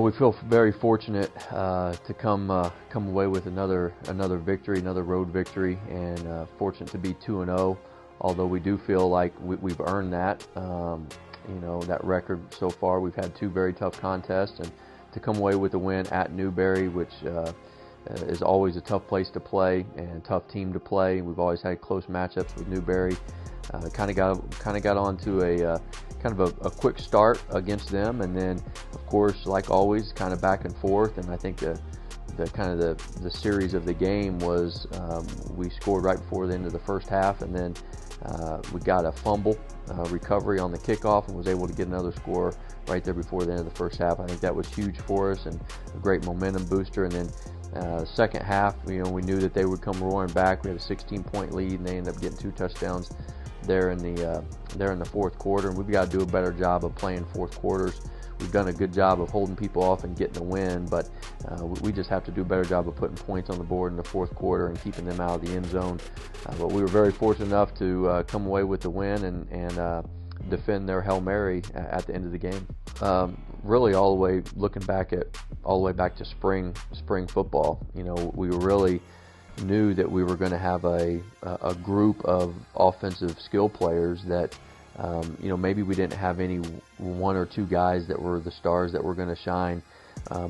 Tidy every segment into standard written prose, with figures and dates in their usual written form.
We feel very fortunate to come away with another victory, another road victory, and fortunate to be 2-0. Although we do feel like we've earned that. That record so far. We've had two very tough contests, and to come away with a win at Newberry, which is always a tough place to play and a tough team to play. We've always had close matchups with Newberry. Kind of got onto a quick start against them, and then of course, like always, kind of back and forth. And I think the series of the game was we scored right before the end of the first half, and then we got a fumble recovery on the kickoff and was able to get another score right there before the end of the first half. I think that was huge for us and a great momentum booster. And then second half, we knew that they would come roaring back. We had a 16-point lead, and they ended up getting 2 touchdowns there in the fourth quarter. And we've got to do a better job of playing fourth quarters. We've done a good job of holding people off and getting a win, but we just have to do a better job of putting points on the board in the fourth quarter and keeping them out of the end zone. But we were very fortunate enough to come away with the win and defend their Hail Mary at the end of the game. Really, looking back all the way back to spring football. We really knew that we were going to have a group of offensive skill players that maybe we didn't have any one or two guys that were the stars that were going to shine,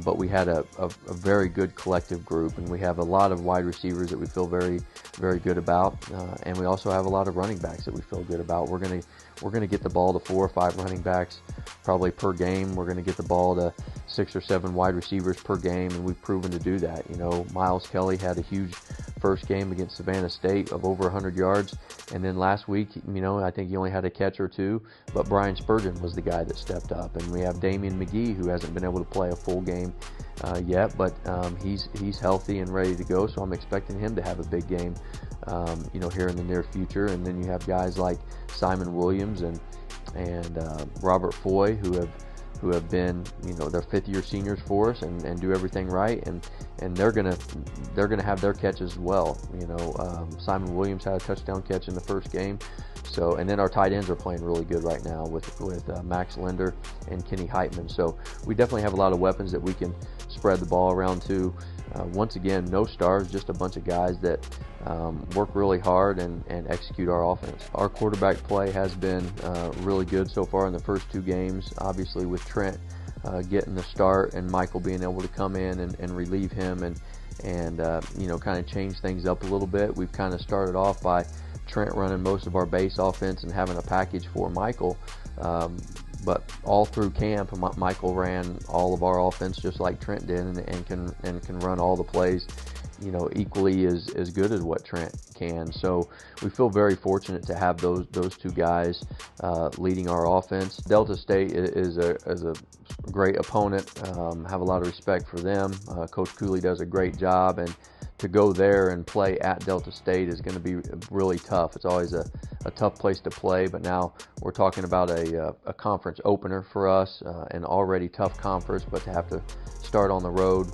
but we had a very good collective group, and we have a lot of wide receivers that we feel very, very good about, and we also have a lot of running backs that we feel good about. We're going to get the ball to 4 or 5 running backs probably per game. We're going to get the ball to 6 or 7 wide receivers per game, and we've proven to do that. Miles Kelly had a huge first game against Savannah State of over 100 yards, and then last week, I think he only had a catch or two, but Brian Spurgeon was the guy that stepped up. And we have Damian McGee, who hasn't been able to play a full game yet, but he's healthy and ready to go, so I'm expecting him to have a big game here in the near future. And then you have guys like Simon Williams and Robert Foy, who have been they're 5th-year seniors for us and do everything right, and they're gonna have their catches as well. Simon Williams had a touchdown catch in the first game. So, and then our tight ends are playing really good right now with Max Linder and Kenny Heitman. So we definitely have a lot of weapons that we can spread the ball around to. Once again, no stars, just a bunch of guys that work really hard and execute our offense. Our quarterback play has been really good so far in the first 2 games, obviously with Trent getting the start and Michael being able to come in and relieve him and kind of change things up a little bit. We've kind of started off by Trent running most of our base offense and having a package for Michael. But all through camp, Michael ran all of our offense just like Trent did, and can run all the plays, equally as good as what Trent can. So we feel very fortunate to have those 2 guys leading our offense. Delta State is a great opponent. Have a lot of respect for them. Coach Cooley does a great job, and to go there and play at Delta State is going to be really tough. It's always a tough place to play, but now we're talking about a conference opener for us, an already tough conference, but to have to start on the road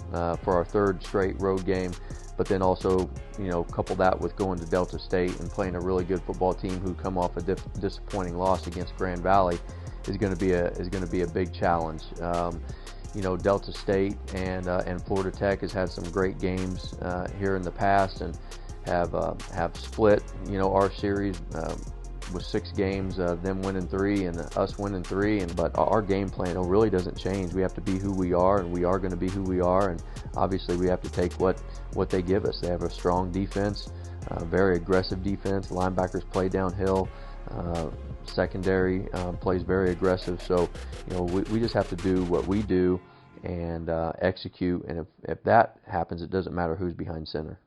for our 3rd straight road game, but then also couple that with going to Delta State and playing a really good football team who come off a disappointing loss against Grand Valley is going to be a big challenge. Delta State and Florida Tech has had some great games here in the past and have split our series with 6 games, them winning 3 and us winning 3. But our game plan really doesn't change. We have to be who we are, and we are going to be who we are. And obviously, we have to take what they give us. They have a strong defense, very aggressive defense. Linebackers play downhill. Secondary plays very aggressive. So we just have to do what we do and execute. And if that happens, it doesn't matter who's behind center.